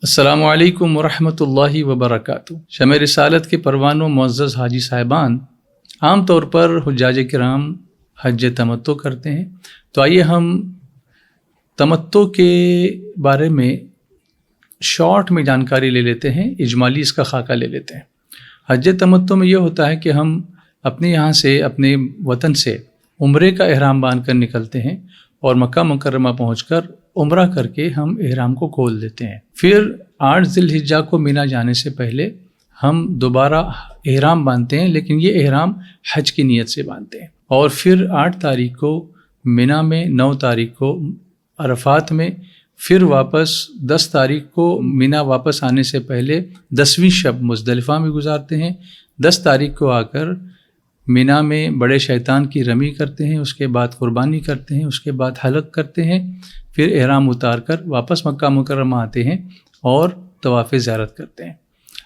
السلام علیکم ورحمۃ اللہ وبرکاتہ۔ شمع رسالت کے پروان و معزز حاجی صاحبان عام طور پر حجاج کرام حج تمتع کرتے ہیں، تو آئیے ہم تمتع کے بارے میں شارٹ میں جانکاری لے لیتے ہیں، اجمالی اس کا خاکہ لے لیتے ہیں۔ حج تمتع میں یہ ہوتا ہے کہ ہم اپنے یہاں سے، اپنے وطن سے عمرے کا احرام باندھ کر نکلتے ہیں اور مکہ مکرمہ پہنچ کر عمرہ کر کے ہم احرام کو کھول دیتے ہیں۔ پھر 8 ذی الحجہ کو مینا جانے سے پہلے ہم دوبارہ احرام باندھتے ہیں، لیکن یہ احرام حج کی نیت سے باندھتے ہیں، اور پھر 8 تاریخ کو مینا میں، 9 تاریخ کو عرفات میں، پھر واپس 10 تاریخ کو مینا واپس آنے سے پہلے 10ویں شب مزدلفہ میں گزارتے ہیں۔ 10 تاریخ کو آ کر مینا میں بڑے شیطان کی رمی کرتے ہیں، اس کے بعد قربانی کرتے ہیں، اس کے بعد حلق کرتے ہیں، پھر احرام اتار کر واپس مکہ مکرمہ آتے ہیں اور طواف زیارت کرتے ہیں۔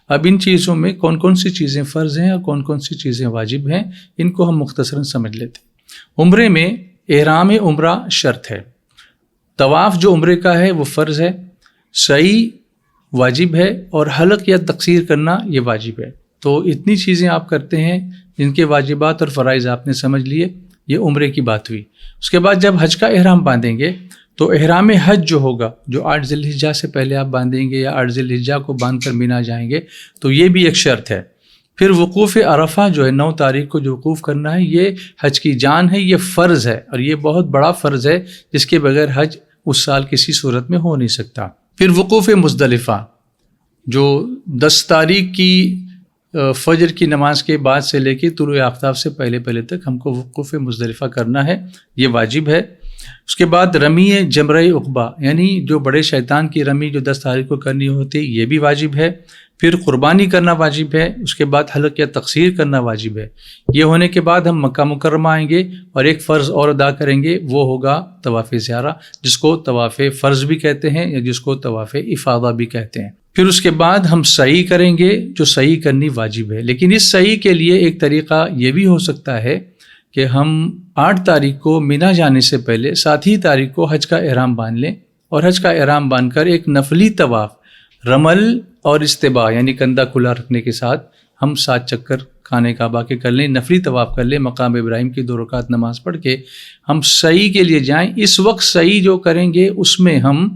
اب ان چیزوں میں کون کون سی چیزیں فرض ہیں اور کون کون سی چیزیں واجب ہیں، ان کو ہم مختصراً سمجھ لیتے ہیں۔ عمرے میں احرام عمرہ شرط ہے، طواف جو عمرے کا ہے وہ فرض ہے، سعی واجب ہے، اور حلق یا تقصیر کرنا یہ واجب ہے۔ تو اتنی چیزیں آپ کرتے ہیں جن کے واجبات اور فرائض آپ نے سمجھ لیے، یہ عمرے کی بات ہوئی۔ اس کے بعد جب حج کا احرام باندھیں گے تو احرام حج جو ہوگا، جو 8 ذی الحجہ سے پہلے آپ باندھیں گے یا 8 ذی الحجہ کو باندھ کر مینا جائیں گے، تو یہ بھی ایک شرط ہے۔ پھر وقوف عرفہ جو ہے 9 تاریخ کو جو وقوف کرنا ہے، یہ حج کی جان ہے، یہ فرض ہے، اور یہ بہت بڑا فرض ہے جس کے بغیر حج اس سال کسی صورت میں ہو نہیں سکتا۔ پھر وقوف مزدلفہ جو 10 تاریخ کی فجر کی نماز کے بعد سے لے کے طلوع آفتاب سے پہلے تک ہم کو وقوف مزدلفہ کرنا ہے، یہ واجب ہے۔ اس کے بعد رمی جمرہ عقبہ، یعنی جو بڑے شیطان کی رمی جو 10 تاریخ کو کرنی ہوتی ہے، یہ بھی واجب ہے۔ پھر قربانی کرنا واجب ہے، اس کے بعد حلق یا تقصیر کرنا واجب ہے۔ یہ ہونے کے بعد ہم مکہ مکرمہ آئیں گے اور ایک فرض اور ادا کریں گے، وہ ہوگا طواف زیارہ، جس کو طواف فرض بھی کہتے ہیں یا جس کو طواف افاضہ بھی کہتے ہیں۔ پھر اس کے بعد ہم سعی کریں گے، جو سعی کرنی واجب ہے، لیکن اس سعی کے لیے ایک طریقہ یہ بھی ہو سکتا ہے کہ ہم 8 تاریخ کو مینا جانے سے پہلے 7 تاریخ کو حج کا احرام باندھ لیں، اور حج کا احرام باندھ کر ایک نفلی طواف رمل اور استباء یعنی کندھا کھلا رکھنے کے ساتھ ہم 7 چکر خانہ کعبہ کے کر لیں، نفلی طواف کر لیں، مقام ابراہیم کی 2 رکعت نماز پڑھ کے ہم سعی کے لیے جائیں۔ اس وقت سعی جو کریں گے اس میں ہم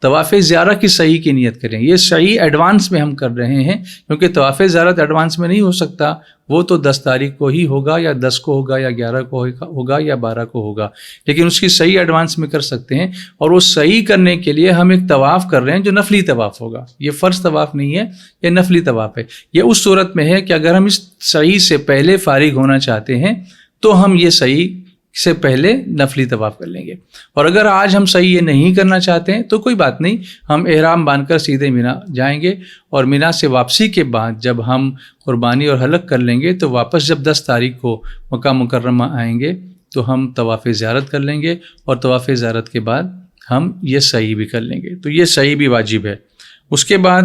طواف زیارہ کی سعی کی نیت کریں۔ یہ سعی ایڈوانس میں ہم کر رہے ہیں، کیونکہ طواف زیارت ایڈوانس میں نہیں ہو سکتا، وہ تو 10 تاریخ کو ہی ہوگا، یا 10 کو ہوگا، یا 11 کو ہوگا، یا 12 کو ہوگا، لیکن اس کی سعی ایڈوانس میں کر سکتے ہیں۔ اور وہ سعی کرنے کے لیے ہم ایک طواف کر رہے ہیں جو نفلی طواف ہوگا، یہ فرض طواف نہیں ہے، یہ نفلی طواف ہے۔ یہ اس صورت میں ہے کہ اگر ہم اس سعی سے پہلے فارغ ہونا چاہتے ہیں تو ہم یہ سعی سے پہلے نفلی طواف کر لیں گے، اور اگر آج ہم صحیح یہ نہیں کرنا چاہتے ہیں تو کوئی بات نہیں، ہم احرام باندھ کر سیدھے مینا جائیں گے، اور مینا سے واپسی کے بعد جب ہم قربانی اور حلق کر لیں گے تو واپس جب 10 تاریخ کو مکہ مکرمہ آئیں گے تو ہم طواف زیارت کر لیں گے، اور طواف زیارت کے بعد ہم یہ سعی بھی کر لیں گے، تو یہ سعی بھی واجب ہے۔ اس کے بعد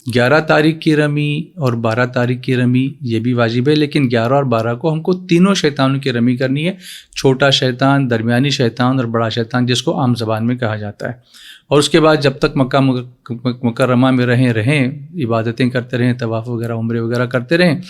11 تاریخ کی رمی اور 12 تاریخ کی رمی یہ بھی واجب ہے، لیکن 11 اور 12 کو ہم کو تینوں شیطانوں کی رمی کرنی ہے، چھوٹا شیطان، درمیانی شیطان اور بڑا شیطان، جس کو عام زبان میں کہا جاتا ہے۔ اور اس کے بعد جب تک مکہ مکرمہ میں رہیں، عبادتیں کرتے رہیں، طواف وغیرہ عمرے وغیرہ کرتے رہیں،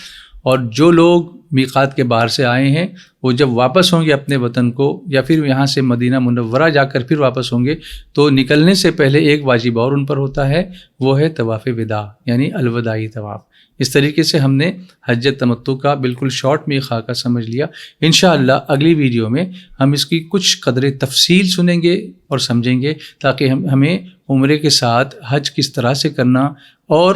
اور جو لوگ میقات کے باہر سے آئے ہیں وہ جب واپس ہوں گے اپنے وطن کو، یا پھر یہاں سے مدینہ منورہ جا کر پھر واپس ہوں گے، تو نکلنے سے پہلے ایک واجب اور ان پر ہوتا ہے، وہ ہے طواف وداع یعنی الوداعی طواف۔ اس طریقے سے ہم نے حج تمتع کا بالکل شارٹ میں خاکہ سمجھ لیا۔ انشاءاللہ اگلی ویڈیو میں ہم اس کی کچھ قدر تفصیل سنیں گے اور سمجھیں گے، تاکہ ہمیں عمرے کے ساتھ حج کس طرح سے کرنا، اور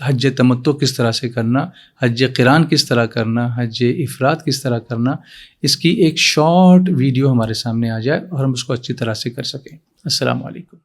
حج تمتع کس طرح سے کرنا، حج قران کس طرح کرنا، حج افراد کس طرح کرنا، اس کی ایک شارٹ ویڈیو ہمارے سامنے آ جائے اور ہم اس کو اچھی طرح سے کر سکیں۔ السلام علیکم۔